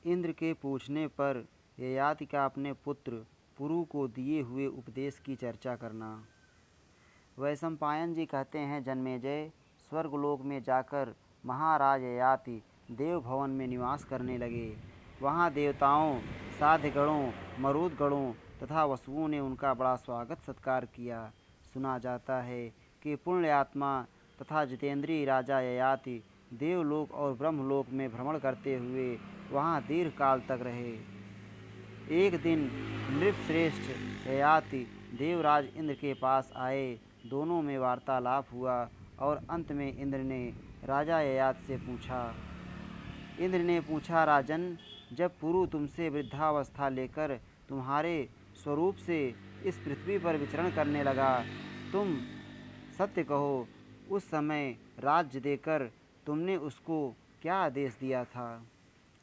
इंद्र के पूछने पर ययाति का अपने पुत्र पुरु को दिए हुए उपदेश की चर्चा करना। वैशंपायन जी कहते हैं, जन्मेजय स्वर्गलोक में जाकर महाराज ययाति देव भवन में निवास करने लगे। वहाँ देवताओं, साध्यगणों, मरुदगणों तथा वसुओं ने उनका बड़ा स्वागत सत्कार किया। सुना जाता है कि पुण्य आत्मा तथा जितेंद्रीय राजा ययाति देवलोक और ब्रह्मलोक में भ्रमण करते हुए वहाँ दीर्घ काल तक रहे। एक दिन नृपश्रेष्ठ ययाति देवराज इंद्र के पास आए। दोनों में वार्तालाप हुआ और अंत में इंद्र ने राजा ययाति से पूछा। इंद्र ने पूछा, राजन, जब पुरु तुमसे वृद्धावस्था लेकर तुम्हारे स्वरूप से इस पृथ्वी पर विचरण करने लगा, तुम सत्य कहो, उस समय राज्य देकर तुमने उसको क्या आदेश दिया था?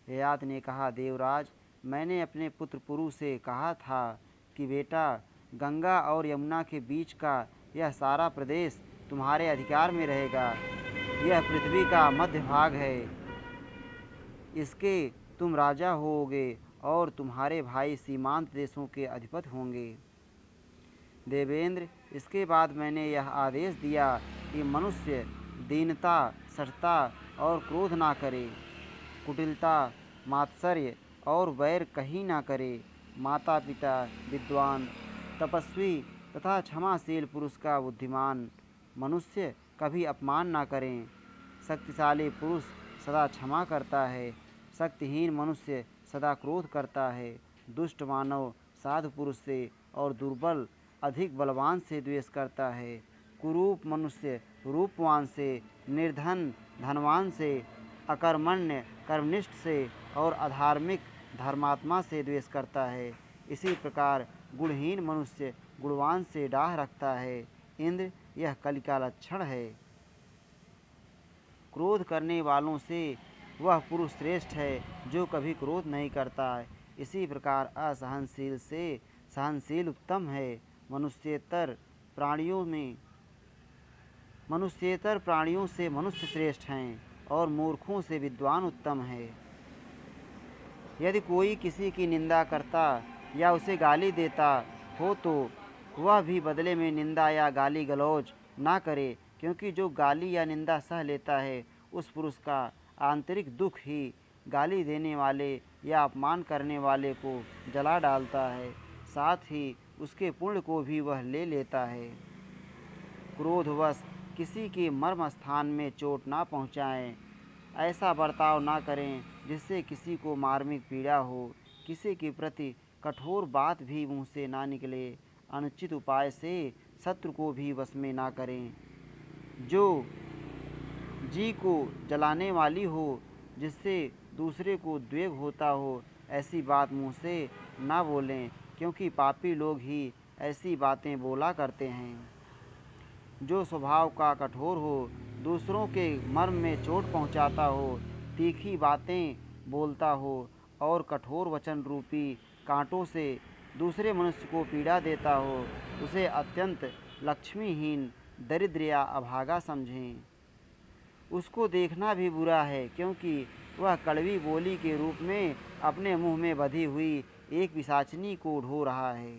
ययाति ने कहा, देवराज, मैंने अपने पुत्र पुरु से कहा था कि बेटा, गंगा और यमुना के बीच का यह सारा प्रदेश तुम्हारे अधिकार में रहेगा। यह पृथ्वी का मध्य भाग है। इसके तुम राजा होगे और तुम्हारे भाई सीमांत देशों के अधिपति होंगे। देवेंद्र, इसके बाद मैंने यह आदेश दिया कि मनुष्य दीनता, सठता और क्रोध ना करे, कुटिलता, मात्सर्य और वैर कहीं ना करे। माता पिता, विद्वान, तपस्वी तथा क्षमाशील पुरुष का बुद्धिमान मनुष्य कभी अपमान ना करें। शक्तिशाली पुरुष सदा क्षमा करता है, शक्तिहीन मनुष्य सदा क्रोध करता है। दुष्ट मानव साधु पुरुष से और दुर्बल अधिक बलवान से द्वेष करता है। कुरूप मनुष्य रूपवान से, निर्धन धनवान से, अकर्मण्य कर्मनिष्ठ से और अधार्मिक धर्मात्मा से द्वेष करता है। इसी प्रकार गुणहीन मनुष्य गुणवान से डाह रखता है। इंद्र, यह कलि का लक्षण है। क्रोध करने वालों से वह पुरुष श्रेष्ठ है जो कभी क्रोध नहीं करता है। इसी प्रकार असहनशील से सहनशील उत्तम है। मनुष्येतर प्राणियों से मनुष्य श्रेष्ठ हैं और मूर्खों से विद्वान उत्तम है। यदि कोई किसी की निंदा करता या उसे गाली देता हो तो वह भी बदले में निंदा या गाली गलौज ना करे, क्योंकि जो गाली या निंदा सह लेता है उस पुरुष का आंतरिक दुख ही गाली देने वाले या अपमान करने वाले को जला डालता है, साथ ही उसके पुण्य को भी वह ले लेता है। क्रोधवश किसी के मर्म स्थान में चोट ना पहुँचाएं। ऐसा बर्ताव ना करें जिससे किसी को मार्मिक पीड़ा हो। किसी के प्रति कठोर बात भी मुँह से ना निकले। अनुचित उपाय से शत्रु को भी वश में ना करें जो जी को जलाने वाली हो, जिससे दूसरे को द्वेग होता हो। ऐसी बात मुँह से ना बोलें, क्योंकि पापी लोग ही ऐसी बातें बोला करते हैं। जो स्वभाव का कठोर हो, दूसरों के मर्म में चोट पहुंचाता हो, तीखी बातें बोलता हो और कठोर वचन रूपी कांटों से दूसरे मनुष्य को पीड़ा देता हो, उसे अत्यंत लक्ष्मीहीन, दरिद्र या अभागा समझें। उसको देखना भी बुरा है, क्योंकि वह कड़वी बोली के रूप में अपने मुंह में बधी हुई एक पिशाचिनी को ढो रहा है।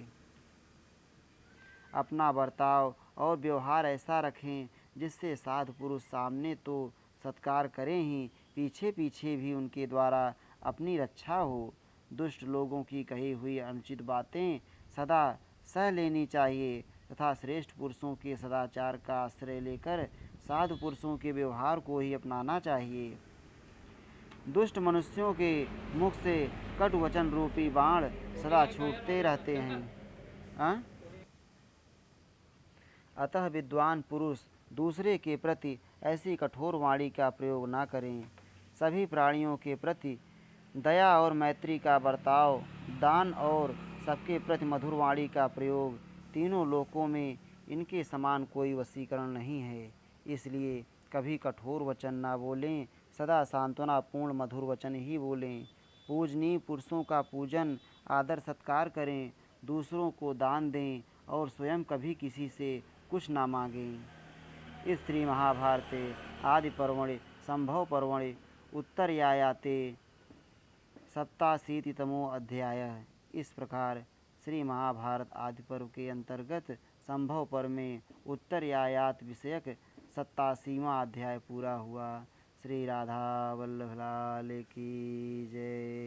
अपना बर्ताव और व्यवहार ऐसा रखें जिससे साधु पुरुष सामने तो सत्कार करें ही, पीछे पीछे भी उनके द्वारा अपनी रक्षा हो। दुष्ट लोगों की कही हुई अनुचित बातें सदा सह लेनी चाहिए तथा श्रेष्ठ पुरुषों के सदाचार का आश्रय लेकर साधु पुरुषों के व्यवहार को ही अपनाना चाहिए। दुष्ट मनुष्यों के मुख से कटु वचन रूपी बाण सदा छूटते रहते हैं। अतः विद्वान पुरुष दूसरे के प्रति ऐसी कठोर वाणी का प्रयोग न करें। सभी प्राणियों के प्रति दया और मैत्री का बर्ताव, दान और सबके प्रति मधुर वाणी का प्रयोग, तीनों लोकों में इनके समान कोई वशीकरण नहीं है। इसलिए कभी कठोर वचन ना बोलें, सदा सांत्वनापूर्ण मधुर वचन ही बोलें। पूजनीय पुरुषों का पूजन आदर सत्कार करें, दूसरों को दान दें और स्वयं कभी किसी से कुछ ना मांगें। स्त्री महाभारते आदि पर्वणि संभव पर्वणि उत्तरयायाते सप्ताशीतितमो अध्याय। इस प्रकार श्री महाभारत आदि पर्व के अंतर्गत संभव पर्व में उत्तरयायात विषयक 87वां अध्याय पूरा हुआ। श्री राधा वल्लभ लाल की जय।